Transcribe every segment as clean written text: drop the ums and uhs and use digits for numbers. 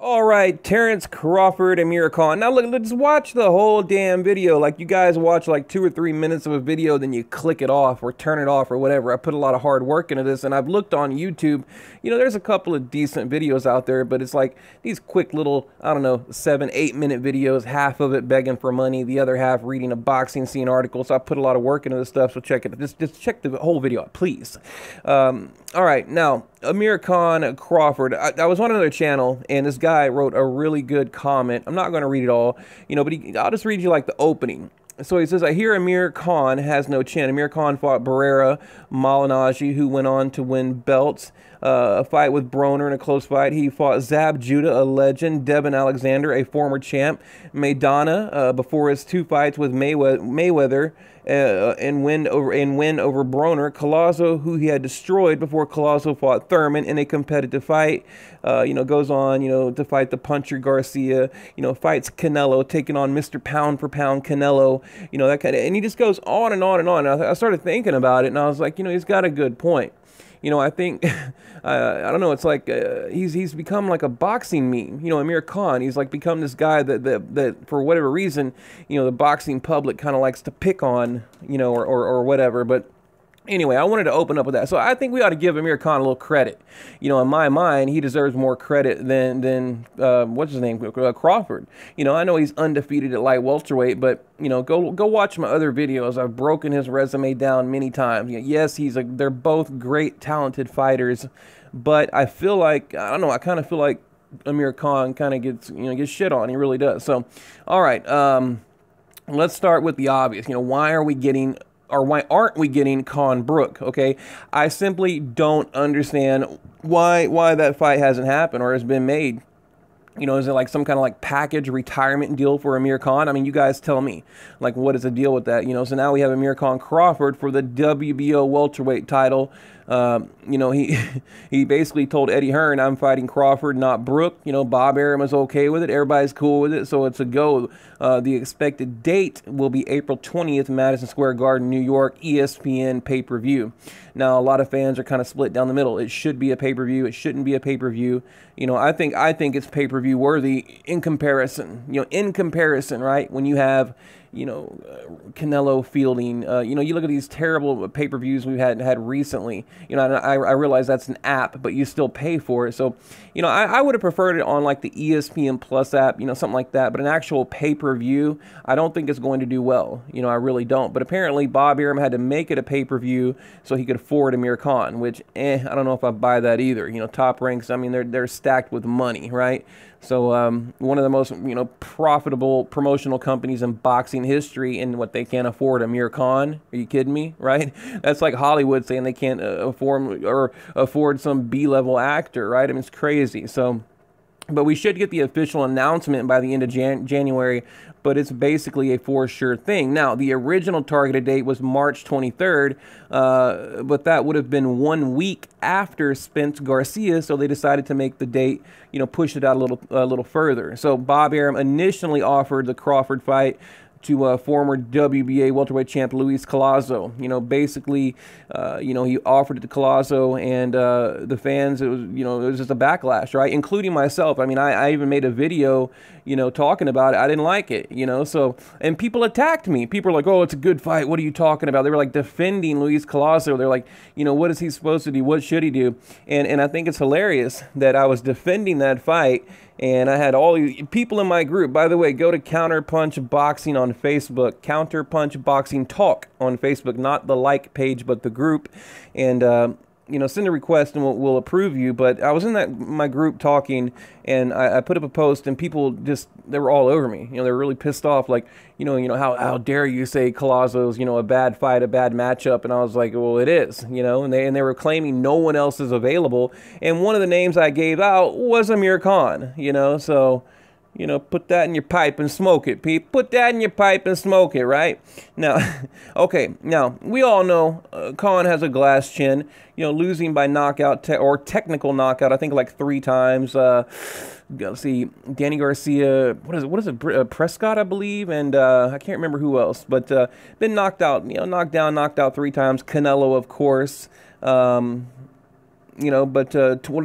All right, Terence Crawford, Amir Khan. Now look, let's watch the whole damn video. Like you guys watch like 2 or 3 minutes of a video, then you click it off or turn it off or whatever. I put a lot of hard work into this, and I've looked on YouTube. You know, there's a couple of decent videos out there, but it's like these quick little, I don't know, 7, 8 minute videos. Half of it begging for money, the other half reading a boxing scene article. So I put a lot of work into this stuff. So check it. Just check the whole video out, please. All right, now Amir Khan Crawford. I was on another channel, and this guy wrote a really good comment. I'm not going to read it all, you know, but I'll just read you like the opening. So he says, I hear Amir Khan has no chin. Amir Khan fought Barrera Malignaggi, who went on to win belts. A fight with Broner in a close fight. He fought Zab Judah, a legend. Devin Alexander, a former champ. Maidana, before his 2 fights with Mayweather, and win over Broner. Collazo, who he had destroyed before Collazo fought Thurman in a competitive fight. You know, goes on, you know, to fight the puncher Garcia. You know, fights Canelo, taking on Mr. Pound for Pound Canelo. You know, that kind of, and he just goes on and on and on. I started thinking about it, and I was like, you know, he's got a good point. You know, I think, I don't know, it's like he's become like a boxing meme. You know, Amir Khan, he's like become this guy that for whatever reason, you know, the boxing public kind of likes to pick on, you know, or whatever. But anyway, I wanted to open up with that. So I think we ought to give Amir Khan a little credit. You know, in my mind, he deserves more credit than what's his name, Crawford. You know, I know he's undefeated at light welterweight, but you know, go watch my other videos. I've broken his resume down many times. Yes, they're both great, talented fighters, but I feel like, I don't know, I kind of feel like Amir Khan kind of gets shit on. He really does. So, all right, let's start with the obvious. You know, why aren't we getting Khan Brook? Okay, I simply don't understand why that fight hasn't happened or has been made. You know, is it like some kind of like package retirement deal for Amir Khan? I mean, you guys tell me, like, what is the deal with that? You know, so now we have Amir Khan Crawford for the WBO welterweight title. You know, he basically told Eddie Hearn, I'm fighting Crawford, not Brook. You know, Bob Arum is okay with it. Everybody's cool with it. So it's a go. The expected date will be April 20th, Madison Square Garden, New York, ESPN pay-per-view. Now, a lot of fans are kind of split down the middle. It should be a pay-per-view. It shouldn't be a pay-per-view. You know, I think it's pay-per-view worthy in comparison. You know, in comparison, right? When you have, you know, Canelo fielding, you know, you look at these terrible pay-per-views we've had recently. You know, I realize that's an app, but you still pay for it. So, you know, I would have preferred it on like the ESPN Plus app, you know, something like that. But an actual pay-per-view, I don't think it's going to do well. You know, I really don't. But apparently Bob Arum had to make it a pay-per-view so he could afford Amir Khan, which, I don't know if I buy that either. You know, Top Ranks, I mean, they're stacked with money, right? So one of the most, you know, profitable promotional companies in boxing history, and what they can't afford Amir Khan? Are you kidding me? Right? That's like Hollywood saying they can't afford some B-level actor, right? I mean, it's crazy. So, but we should get the official announcement by the end of January, but it's basically a for sure thing. Now, the original targeted date was March 23rd, but that would have been 1 week after Spence Garcia, so they decided to make the date, you know, push it out a little further. So Bob Arum initially offered the Crawford fight to former WBA welterweight champ Luis Collazo. You know, basically, you know, he offered it to Collazo, and the fans, it was just a backlash, right? Including myself. I mean, I even made a video, you know, talking about it. I didn't like it, you know, so, and people attacked me. People are like, oh, it's a good fight. What are you talking about? They were like defending Luis Collazo. They're like, you know, what is he supposed to do? What should he do? And I think it's hilarious that I was defending that fight, and I had all these people in my group. By the way, go to Counterpunch Boxing on Facebook, Counterpunch Boxing Talk on Facebook, not the like page, but the group. And, you know, send a request and we'll approve you. But I was in my group talking, and I put up a post, and people they were all over me. You know, they were really pissed off, like, you know, how dare you say Collazo's, you know, a bad fight, a bad matchup. And I was like, well, it is, you know, and they were claiming no one else is available. And one of the names I gave out was Amir Khan, you know, so, you know, put that in your pipe and smoke it, Pete. Put that in your pipe and smoke it, right? Now, okay, now, we all know Khan has a glass chin, you know, losing by knockout or technical knockout, I think like 3 times. Let's see, Danny Garcia, what is it, Prescott, I believe, and I can't remember who else, but been knocked out, you know, knocked down, knocked out 3 times. Canelo, of course. you know, but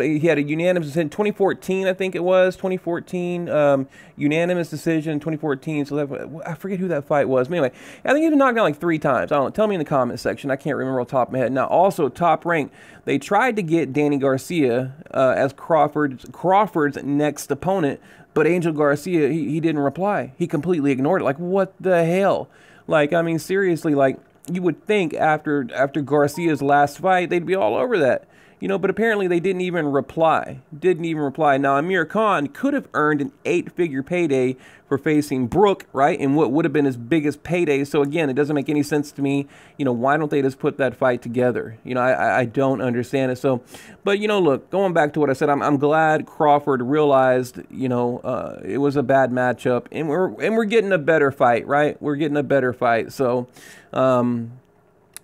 he had a unanimous decision in 2014, I think it was 2014, unanimous decision in 2014. So that, I forget who that fight was. But anyway, I think he was knocked out like 3 times. I don't know. Tell me in the comment section. I can't remember off the top of my head. Now, also Top Rank, they tried to get Danny Garcia as Crawford's next opponent, but Angel Garcia, he didn't reply. He completely ignored it. Like, what the hell? Like, I mean, seriously, like, you would think after Garcia's last fight, they'd be all over that. You know, but apparently they didn't even reply. Now, Amir Khan could have earned an 8-figure payday for facing Brook, right? And what would have been his biggest payday. So again, it doesn't make any sense to me. You know, why don't they just put that fight together? You know, I don't understand it. So, but you know, look, going back to what I said, I'm glad Crawford realized, you know, it was a bad matchup, and we're getting a better fight, right? We're getting a better fight. So,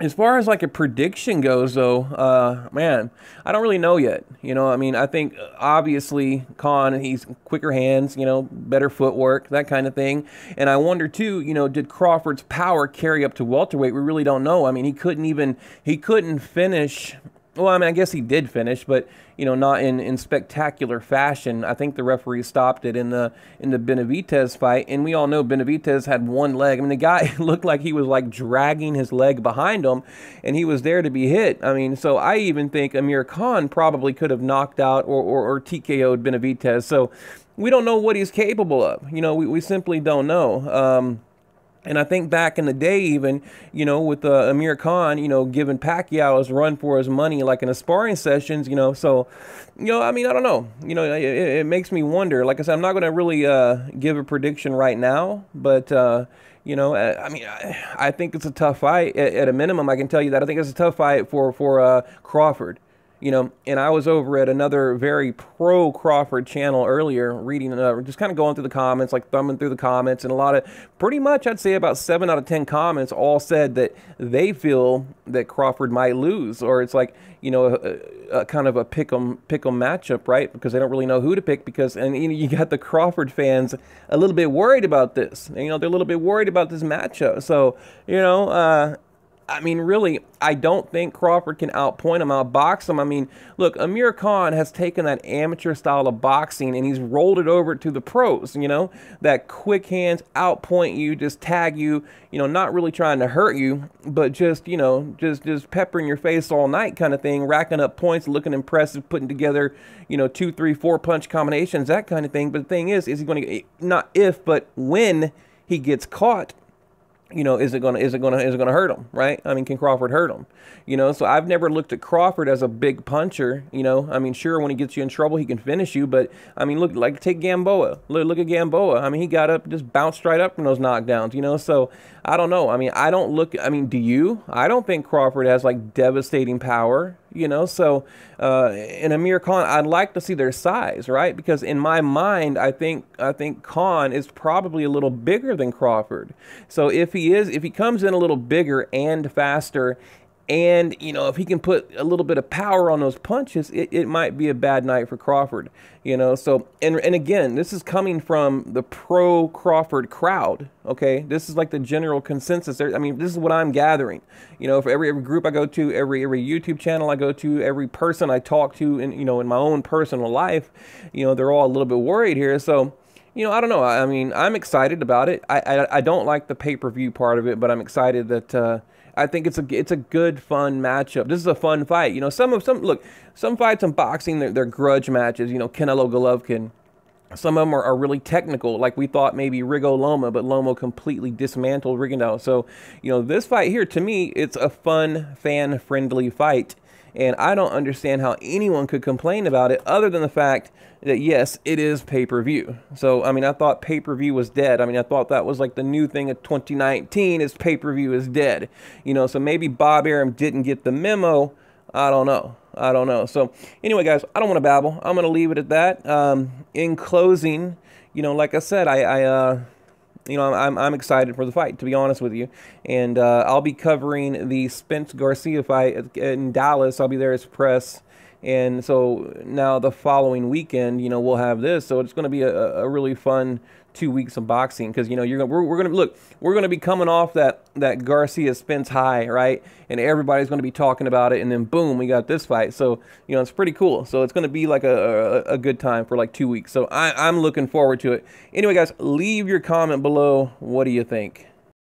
as far as like a prediction goes, though, man, I don't really know yet. You know, I mean, I think obviously Khan, he's quicker hands, you know, better footwork, that kind of thing. And I wonder too, you know, did Crawford's power carry up to welterweight? We really don't know. I mean, he couldn't finish. Well, I mean, I guess he did finish, but you know, not in spectacular fashion. I think the referee stopped it in the Benavidez fight, and we all know Benavidez had one leg. I mean, the guy looked like he was like dragging his leg behind him, and he was there to be hit. I mean, so I even think Amir Khan probably could have knocked out or TKO'd Benavidez. So we don't know what he's capable of. You know, we simply don't know. And I think back in the day, even, you know, with Amir Khan, you know, giving Pacquiao his run for his money, like in the sparring sessions, you know. So, you know, I mean, I don't know. You know, it makes me wonder. Like I said, I'm not going to really give a prediction right now. But, you know, I mean, I think it's a tough fight. At a minimum, I can tell you that. I think it's a tough fight for Crawford. You know, and I was over at another very pro-Crawford channel earlier, reading, just kind of going through the comments, like thumbing through the comments, and a lot of, pretty much, I'd say about 7 out of 10 comments all said that they feel that Crawford might lose, or it's like, you know, a kind of a pick 'em matchup, right? Because they don't really know who to pick, because, and you know, you got the Crawford fans a little bit worried about this. You know, they're a little bit worried about this matchup. So, you know, I mean, really, I don't think Crawford can outpoint him, outbox him. I mean, look, Amir Khan has taken that amateur style of boxing and he's rolled it over to the pros, you know, that quick hands, outpoint you, just tag you, you know, not really trying to hurt you, but just, you know, just peppering your face all night kind of thing, racking up points, looking impressive, putting together, you know, 2, 3, 4 punch combinations, that kind of thing. But the thing is he going to, not if, but when he gets caught, you know, is it gonna hurt him, right? I mean, can Crawford hurt him? You know, so I've never looked at Crawford as a big puncher. You know, I mean, sure, when he gets you in trouble, he can finish you, but I mean, look, like take Gamboa. Look at Gamboa. I mean, he got up, just bounced right up from those knockdowns. You know, so I don't know. I mean, I don't look. I mean, do you? I don't think Crawford has like devastating power. You know, so in Amir Khan, I'd like to see their size, right? Because in my mind, I think Khan is probably a little bigger than Crawford. So if he comes in a little bigger and faster, and, you know, if he can put a little bit of power on those punches, it might be a bad night for Crawford, you know. So, and again, this is coming from the pro-Crawford crowd, okay? This is like the general consensus. I mean, this is what I'm gathering. You know, for every group I go to, every YouTube channel I go to, every person I talk to, in, you know, in my own personal life, you know, they're all a little bit worried here. So, you know, I don't know. I mean, I'm excited about it. I don't like the pay-per-view part of it, but I'm excited that I think it's a good, fun matchup. This is a fun fight. You know, some fights in boxing, they're grudge matches. You know, Canelo Golovkin. Some of them are really technical, like we thought maybe Rigo Loma, but Loma completely dismantled Rigondeaux. So, you know, this fight here, to me, it's a fun, fan-friendly fight. And I don't understand how anyone could complain about it other than the fact that, yes, it is pay-per-view. So, I mean, I thought pay-per-view was dead. I mean, I thought that was like the new thing of 2019 is pay-per-view is dead. You know, so maybe Bob Arum didn't get the memo. I don't know. So, anyway, guys, I don't want to babble. I'm going to leave it at that. In closing, you know, like I said, you know, I'm excited for the fight, to be honest with you. And I'll be covering the Spence Garcia fight in Dallas. I'll be there as press. And so now the following weekend, you know, we'll have this. So it's going to be a really fun 2 weeks of boxing, because you know we're gonna look, we're gonna be coming off that Garcia Spence high, right? And everybody's gonna be talking about it, and then boom, we got this fight. So you know, it's pretty cool. So it's gonna be like a good time for like 2 weeks. So I'm looking forward to it. Anyway, guys, leave your comment below. What do you think?